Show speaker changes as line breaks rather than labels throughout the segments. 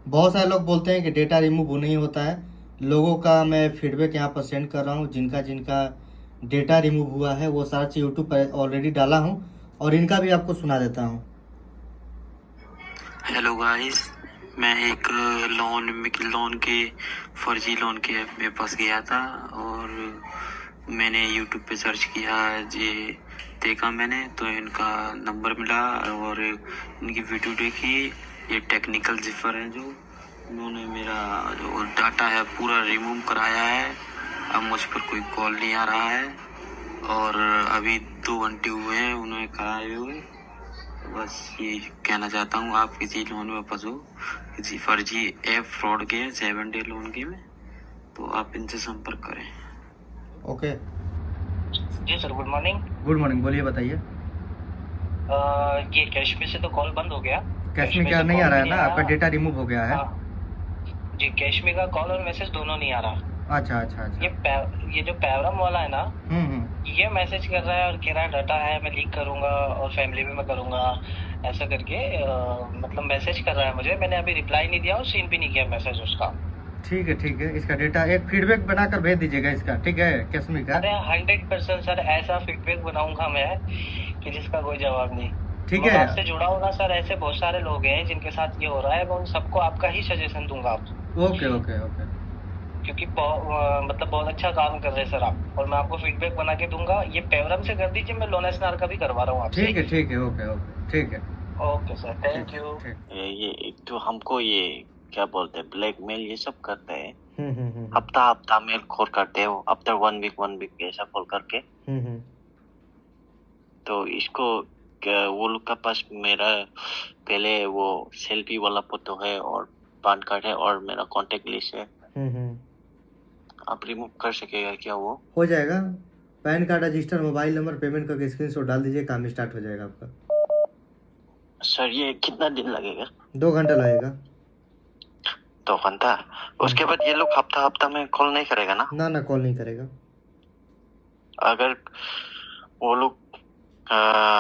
बहुत सारे लोग बोलते हैं कि डेटा रिमूव नहीं होता है। लोगों का मैं फीडबैक यहाँ पर सेंड कर रहा हूँ, जिनका जिनका डेटा रिमूव हुआ है वो सारा चीज़ यूट्यूब पर ऑलरेडी डाला हूँ, और इनका भी आपको सुना देता हूँ।
हेलो गाइस, मैं एक लोन के फर्जी लोन के ऐप में फंस गया था और मैंने यूट्यूब पे सर्च किया, ये देखा मैंने तो इनका नंबर मिला और इनकी वीडियो देखी। ये टेक्निकल जिफर है जो उन्होंने मेरा जो डाटा है पूरा रिमूव कराया है। अब मुझ पर कोई कॉल नहीं आ रहा है और अभी 2 घंटे हुए हैं उन्हें कराए हुए। बस ये कहना चाहता हूँ, आप किसी लोन में फंसो, किसी फर्जी ऐप फ्रॉड के 7 डे लोन के में, तो आप इनसे संपर्क करें।
ओके,
जी sir, good morning.
Good morning, बोलिए बताइए।
ये कैश में से तो कॉल बंद हो गया।
कैश में क्या नहीं आ रहा है ना, आपका डेटा रिमूव हो गया है।
हाँ जी, कैश में का कॉल और मैसेज दोनों नहीं आ रहा।
अच्छा अच्छा अच्छा।
ये जो पैवरम वाला है ना,
हम्म।
ये मैसेज कर रहा है और कह रहा है डाटा है, मैं लीक करूंगा और फैमिली में मैं करूंगा, ऐसा करके मतलब मैसेज कर रहा है मुझे। मैंने अभी रिप्लाई नहीं दिया और सीन भी नहीं किया मैसेज उसका।
ठीक है ठीक है, इसका डेटा एक फीडबैक बनाकर भेज दीजिएगा इसका, ठीक है, कैशमी का।
अरे 100% सर, ऐसा फीडबैक बनाऊंगा मैं कि जिसका कोई जवाब नहीं।
ठीक
मैं
है।
आपसे जुड़ा हूँ ना सर, ऐसे बहुत सारे लोग हैं जिनके साथ ये हो रहा है, मैं उन सबको आपका ही सजेशन दूंगा आप,
ओके ओके ओके।
क्योंकि मतलब बहुत अच्छा काम कर रहे हैं सर आप, और मैं आपको फीडबैक बना के दूंगा। ये पेवरम से कर दीजिए, मैं लोन एसनार का भी करवा रहा हूँ आपसे।
ठीक है, ओके ओके, ठीक है।
Okay sir, thank you.
ठीक।
ये जो हमको ये क्या बोलते हैं, ब्लैकमेल ये सब करते हैं।
हम्म।
हफ्ता हफ्ता मेल कॉल करते हो, आफ्टर 1 वीक ऐसा कॉल करके।
हम्म।
तो इसको क्या वो लोग का पास मेरा पहले वो सेल्फी वाला फोटो है और पैन कार्ड है और मेरा कांटेक्ट लिस्ट है।
हम्म।
आप रिमूव कर सकेगा क्या वो?
हो जाएगा। Pan card, register, mobile number, payment का स्क्रीनशॉट डाल दीजिए, काम स्टार्ट हो जाएगा आपका।
सर ये कितना दिन लगेगा?
2 घंटा लगेगा।
2 घंटा? उसके बाद ये लोग हफ्ता हफ्ता में कॉल नहीं करेगा ना?
ना कॉल नहीं करेगा।
अगर वो लोग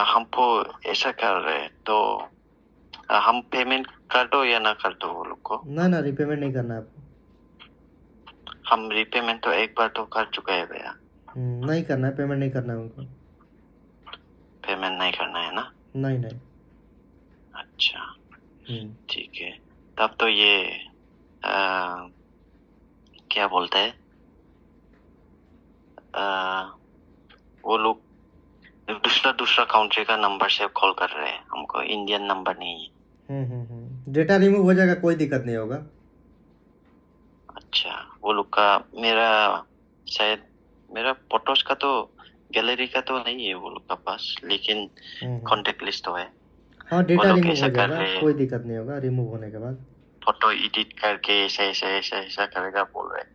हमको ऐसा कर रहे हैं तो हम पेमेंट कर दो या ना कर दो वो लोग को?
ना रिपेमेंट नहीं करना है आपको।
हम रिपेमेंट तो एक बार तो कर चुके हैं भैया।
नहीं करना है, पेमेंट नहीं करना है उनको।
पेमेंट नहीं करना है ना?
नहीं।
अच्छा ठीक है। तब तो ये क्या बोलते हैं, वो लोग दूसरा कंट्री का नंबर से कॉल कर रहे हैं हमको, इंडियन नंबर नहीं है।
डेटा रिमूव हो जाएगा, कोई दिक्कत नहीं होगा।
अच्छा, वो लोग का मेरा शायद मेरा फोटोज का तो गैलरी का तो नहीं है वो लोग का पास, लेकिन कांटेक्ट लिस्ट तो है।
हाँ, डेटा
वो लोग
रिमूव हो
ऐसा कर
जाएगा,
रहे हैं,
कोई दिक्कत नहीं होगा रिमूव होने के बाद।
फोटो एडिट करके ऐसा करेगा बोल रहे हैं।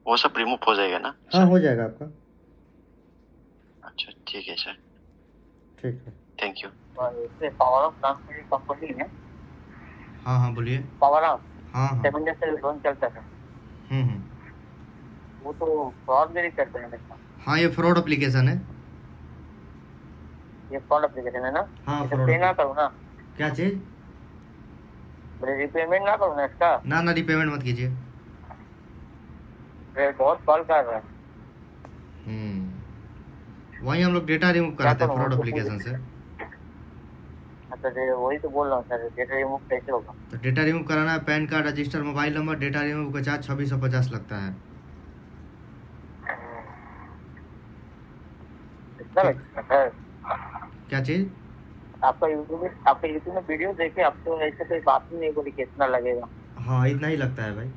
वो सब रिमूव हो जाएगा ना?
हाँ, हो जाएगा आपका।
अच्छा ठीक है सर,
ठीक है,
थैंक यू।
पावर ऑफ नाम की कंपनी है।
हाँ बोलिए।
पावर ऑफ
हाँ
7 डे से लोन चलता है। वो तो फ्रॉड भी करते हैं मेरे साथ।
हाँ, ये फ्रॉड एप्लीकेशन है।
ये फ्रॉड एप्लीकेशन है ना?
हाँ,
इसे
फ्रॉड।
पे ना करूँ ना?
क्या चीज?
रिपेमेंट ना करूँ ना इसका?
ना रिपेमेंट मत कीजिए।
बहुत कॉल कर रहा है।
वही हम लोग डेटा रिमूव कराते हैं फ्रॉड एप्लीकेशन से।
अच्छा, वही तो बोल रहा हूँ सर, डेटा रिमूव कैसे होगा?
तो डेटा रिमूव कराना है, pan card, register, mobile number, data remove का चार्ज 2650 लगता है।
कितना लगता है?
क्या चीज?
आपका यूट्यूब में वीडियो देखे, अब तो ऐसे कोई बात ही नहीं बोली कितना लगेगा।
हाँ, इतना ही लगता है भाई।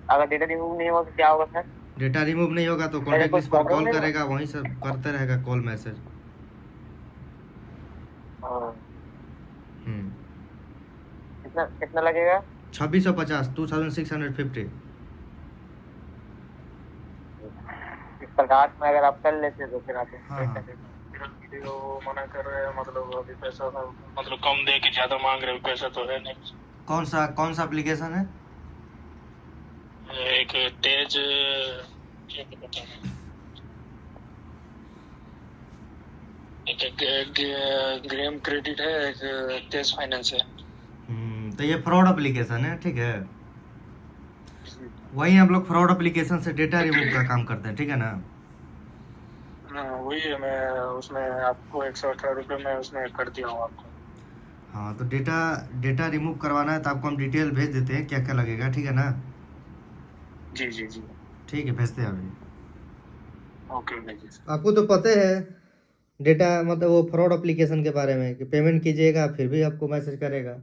अगर डेटा रिमूव नहीं होगा तो क्या होगा सर?
डेटा रिमूव नहीं होगा तो कॉन्टेक्ट लिस्ट पर कॉल करेगा, वहीं से करते रहेगा कॉल मैसेज।
कितना लगेगा?
2650, 2650।
इस प्रकार में अगर आप कर लेते तो फिर आप
वीडियो मना कर रहे हैं, मतलब अभी पैसा मतलब कम दे के ज्यादा मांग रहे हो, पैसा तो है नहीं।
कौन सा एप्लीकेशन है?
एक तेज एक ग्रेम क्रेडिट है, एक तेज फाइनेंस है।
तो ये फ्रॉड एप्लीकेशन है, ठीक है। वही हम लोग फ्रॉड एप्लीकेशन से डेटा रिमूव का काम करते हैं, ठीक है ना।
हाँ वही है, मैं उसमें आपको 118 रुपये में उसमें कर दिया हूँ आपको।
हाँ, तो डेटा डेटा रिमूव करवाना है तो आपको हम डिटेल भेज देते हैं, क्या क्या लगेगा, ठीक है ना।
जी जी जी।
ठीक है, भेजते हैं अभी।
ओके भाई जी।
आपको तो पता है डेटा मतलब वो फ्रॉड एप्लीकेशन के बारे में कि पेमेंट कीजिएगा फिर भी आपको मैसेज करेगा।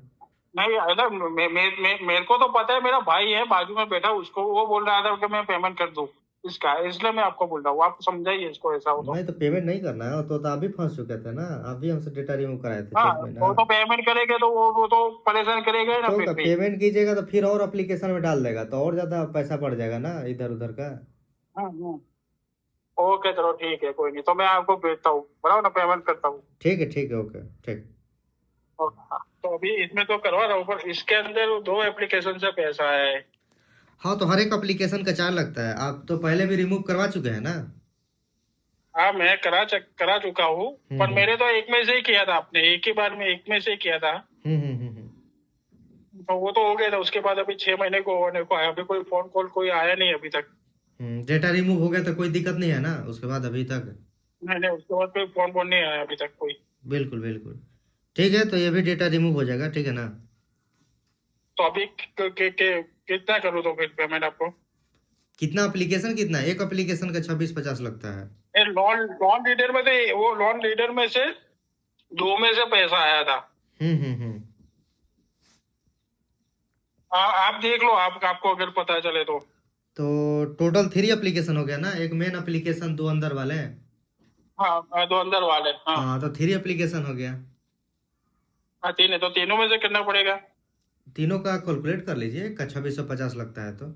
नहीं अगर मेरे को तो पता है, मेरा भाई है बाजू में बैठा, उसको वो बोल रहा था कि मैं पेमेंट कर दूं इसका, इसलिए मैं आपको बोल रहा हूँ, आप समझाइए इसको, ऐसा हो तो।
नहीं तो पेमेंट नहीं करना है तो आप भी फंस चुके थे ना, आप भी हमसे डेटा रिमूव कराए थे
हाँ
6 महीना।
वो तो पेमेंट करेंगे तो वो तो परेशान करेगा ही ना
तो
फिर भी।
पेमेंट कीजिएगा तो फिर और एप्लीकेशन में डाल देगा तो और ज्यादा पैसा बढ़ जाएगा ना इधर उधर का।
हम्म। ओके चलो ठीक है, कोई नहीं, तो मैं आपको भेजता हूँ, बराबर ना, पेमेंट करता हूँ।
ठीक है, ओके ठीक।
और हाँ, तो अभी इसमें तो करवा रहा हूँ, पर इसके अंदर 2 एप्लीकेशन से पैसा है।
हाँ, तो हर एक एप्लीकेशन का चार्ज लगता है, आप तो पहले भी रिमूव करवा चुके हैं ना।
हाँ मैं करा चुका हूँ, पर
हम्म।
मेरे तो एक में से ही किया था आपने, एक ही बार में एक में से ही किया था।
हम्म।
तो वो तो हो गया था, उसके बाद अभी 6 महीने को होने को आया, अभी कोई फोन कॉल कोई आया नहीं अभी तक।
डेटा रिमूव हो गया तो कोई दिक्कत नहीं है ना उसके बाद अभी तक।
नहीं नहीं, उसके बाद कोई फोन कॉल नहीं आया अभी तक कोई।
बिल्कुल बिल्कुल। ठीक है, तो ये भी डेटा रिमूव हो जाएगा, ठीक है ना।
तो अभी कितना करूँ तो फिर पेमेंट आपको?
कितना एप्लीकेशन, कितना एक एप्लीकेशन का 26-50 लगता है।
लोन लोन लीडर में से, वो लोन लीडर में से 2 में से पैसा आया था।
हम्म।
आप देख लो, आपको अगर पता चले तो।
तो टोटल 3 एप्लीकेशन हो गया ना, एक मेन एप्लीकेशन, 2 अंदर वाले।
हाँ 2 अंदर वाले, हाँ।
हाँ, तो 3 एप्लीकेशन हो गया।
हाँ 3 है, तो तीनों में से करना पड़ेगा।
तीनों का कैलकुलेट कर लीजिए, का 2650 लगता है तो।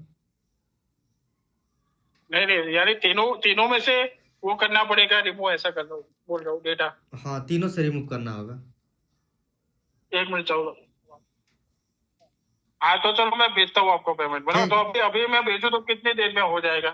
नहीं नहीं, यानी तीनों में से वो करना पड़ेगा रिमूव, ऐसा कर रहा हूँ, बोल रहा हूँ डेटा।
हाँ, तीनों से रिमूव करना होगा।
1 मिनट चलो। हाँ तो चलो मैं भेजता हूँ आपको पेमेंट, बना
ठीक।
तो अभी अभी मैं भेजूँ तो कितनी देर में हो जाएगा?